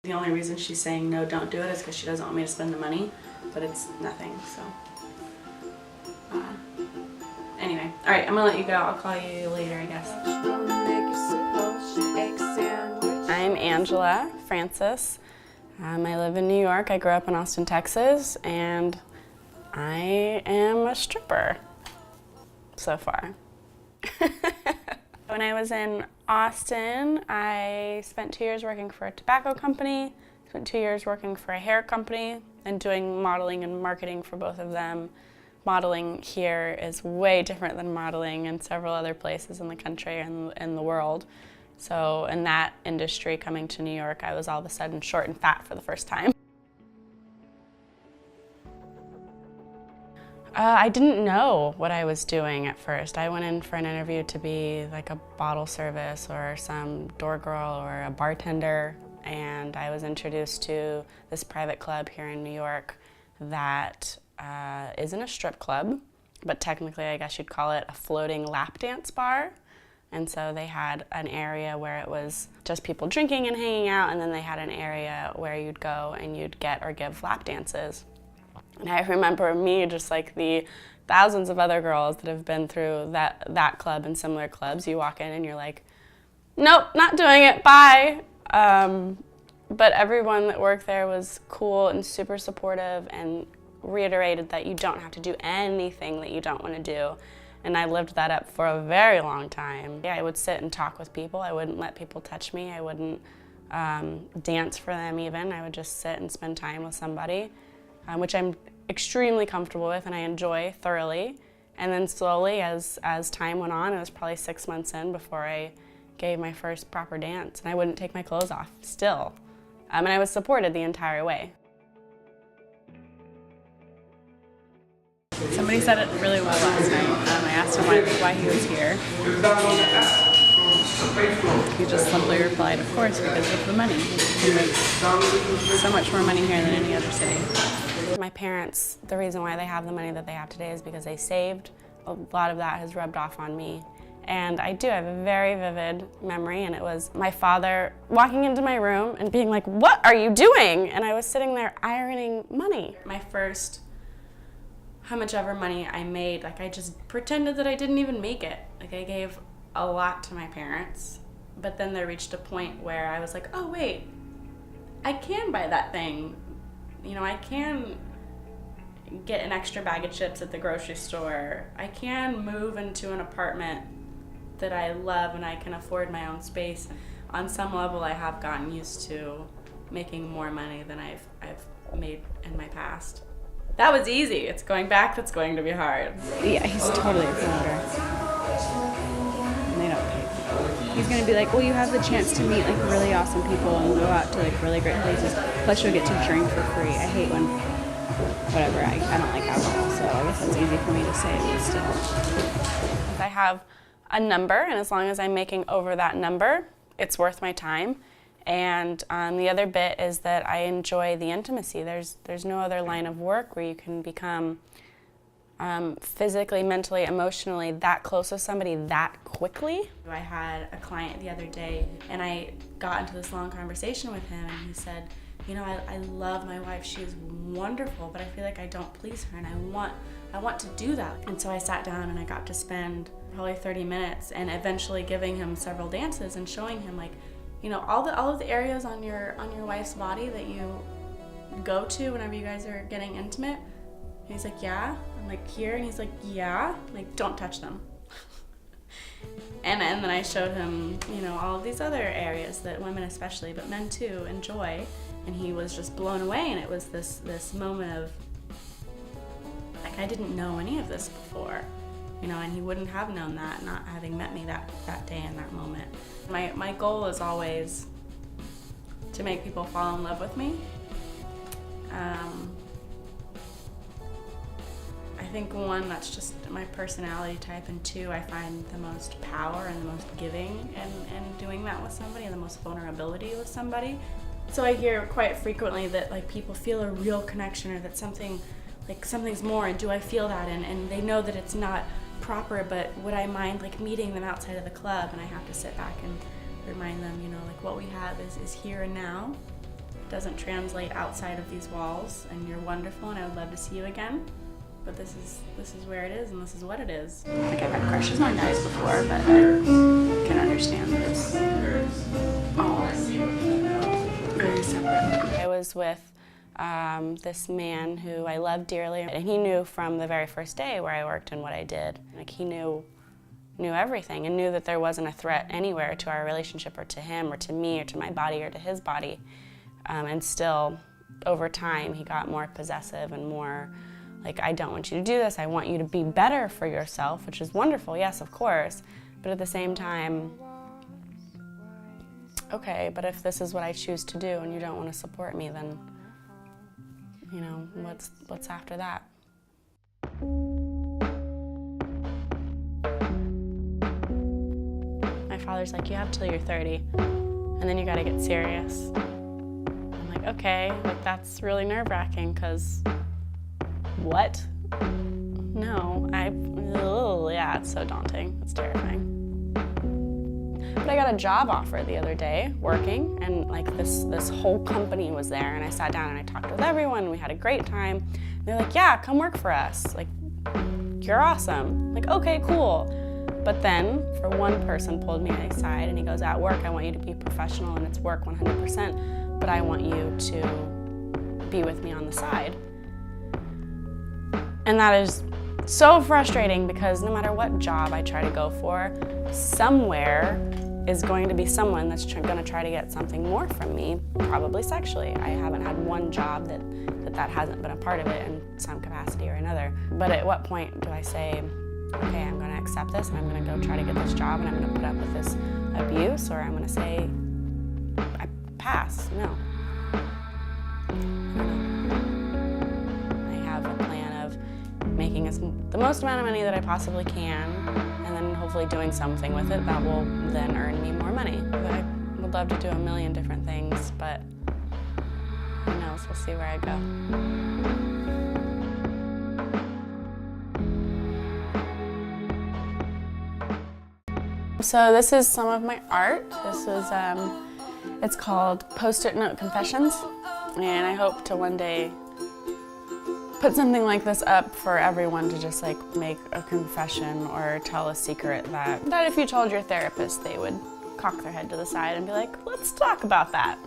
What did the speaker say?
The only reason she's saying no, don't do it, is because she doesn't want me to spend the money, but it's nothing, so. Anyway, all right, I'm gonna let you go. I'll call you later, I guess. I'm Angela Francis. I live in New York. I grew up in Austin, Texas, and I am a stripper so far. When I was in Austin, I spent 2 years working for a tobacco company, spent 2 years working for a hair company, and doing modeling and marketing for both of them. Modeling here is way different than modeling in several other places in the country and in the world. So in that industry, coming to New York, I was all of a sudden short and fat for the first time. I didn't know what I was doing at first. I went in for an interview to be like a bottle service or some door girl or a bartender, and I was introduced to this private club here in New York that isn't a strip club, but technically I guess you'd call it a floating lap dance bar. And so they had an area where it was just people drinking and hanging out, and then they had an area where you'd go and you'd get or give lap dances. And I remember me, just like the thousands of other girls that have been through that club and similar clubs, you walk in and you're like, nope, not doing it, bye. But everyone that worked there was cool and super supportive and reiterated that you don't have to do anything that you don't want to do. And I lived that up for a very long time. Yeah, I would sit and talk with people. I wouldn't let people touch me. I wouldn't dance for them even. I would just sit and spend time with somebody, which I'm extremely comfortable with and I enjoy thoroughly. And then slowly, as time went on, it was probably 6 months in before I gave my first proper dance. And I wouldn't take my clothes off, still. And I was supported the entire way. Somebody said it really well last night. I asked him why he was here. He just simply replied, of course, because of the money. He makes so much more money here than any other city. My parents, the reason why they have the money that they have today is because they saved. A lot of that has rubbed off on me. And I do have a very vivid memory, and it was my father walking into my room and being like, "What are you doing?" And I was sitting there ironing money. My first, how much ever money I made, like I just pretended that I didn't even make it. Like I gave a lot to my parents, but then there reached a point where I was like, oh wait, I can buy that thing. You know, I can get an extra bag of chips at the grocery store. I can move into an apartment that I love and I can afford my own space. On some level, I have gotten used to making more money than I've made in my past. That was easy. It's going back that's going to be hard. Yeah, he's totally a promoter. And they don't pay people. He's gonna be like, well, you have the chance to meet like really awesome people and go out to like really great places. Plus you'll get to drink for free. I hate when, whatever, I don't like alcohol, so I guess that's easy for me to say, but still. I have a number, and as long as I'm making over that number, it's worth my time. And the other bit is that I enjoy the intimacy. There's no other line of work where you can become physically, mentally, emotionally that close with somebody that quickly. I had a client the other day, and I got into this long conversation with him, and he said, you know, I love my wife. She's wonderful, but I feel like I don't please her, and I want to do that. And so I sat down and I got to spend probably 30 minutes and eventually giving him several dances and showing him, like, you know, all of the areas on your wife's body that you go to whenever you guys are getting intimate. And he's like, yeah. I'm like, here, and he's like, yeah. I'm like, don't touch them. and then I showed him, you know, all of these other areas that women especially, but men too, enjoy. And he was just blown away, and it was this moment of, like, I didn't know any of this before. You know, and he wouldn't have known that, not having met me that day in that moment. My goal is always to make people fall in love with me. I think one, that's just my personality type, and two, I find the most power and the most giving in doing that with somebody, and the most vulnerability with somebody. So I hear quite frequently that like people feel a real connection, or that something's more, and do I feel that? And they know that it's not proper, but would I mind like meeting them outside of the club? And I have to sit back and remind them, you know, like what we have is here and now, doesn't translate outside of these walls, and you're wonderful, and I would love to see you again. But this is where it is, and this is what it is. Like, I've had crushes on guys before, but I can understand that it's all very separate. I was with this man who I loved dearly, and he knew from the very first day where I worked and what I did. Like, he knew everything and knew that there wasn't a threat anywhere to our relationship or to him or to me or to my body or to his body. And still, over time, he got more possessive and more like, I don't want you to do this, I want you to be better for yourself, which is wonderful, yes, of course. But at the same time, okay, but if this is what I choose to do and you don't want to support me, then, you know, what's after that? My father's like, you have till you're 30, and then you gotta get serious. I'm like, okay, like that's really nerve-wracking, because what? No, yeah, it's so daunting, it's terrifying. But I got a job offer the other day, working, and like this whole company was there, and I sat down and I talked with everyone, and we had a great time. And they're like, yeah, come work for us. Like, you're awesome. Like, okay, cool. But then, for one person pulled me aside, and he goes, at work, I want you to be professional, and it's work 100%, but I want you to be with me on the side. And that is so frustrating, because no matter what job I try to go for, somewhere is going to be someone that's going to try to get something more from me, probably sexually. I haven't had one job that hasn't been a part of it in some capacity or another. But at what point do I say, okay, I'm going to accept this and I'm going to go try to get this job and I'm going to put up with this abuse, or I'm going to say, I pass? No. I have a plan of making the most amount of money that I possibly can, and then hopefully doing something with it that will then earn me more money. I would love to do a million different things, but who knows, we'll see where I go. So this is some of my art. This is, it's called Post-it Note Confessions, and I hope to one day put something like this up for everyone to just like make a confession or tell a secret that if you told your therapist, they would cock their head to the side and be like, let's talk about that.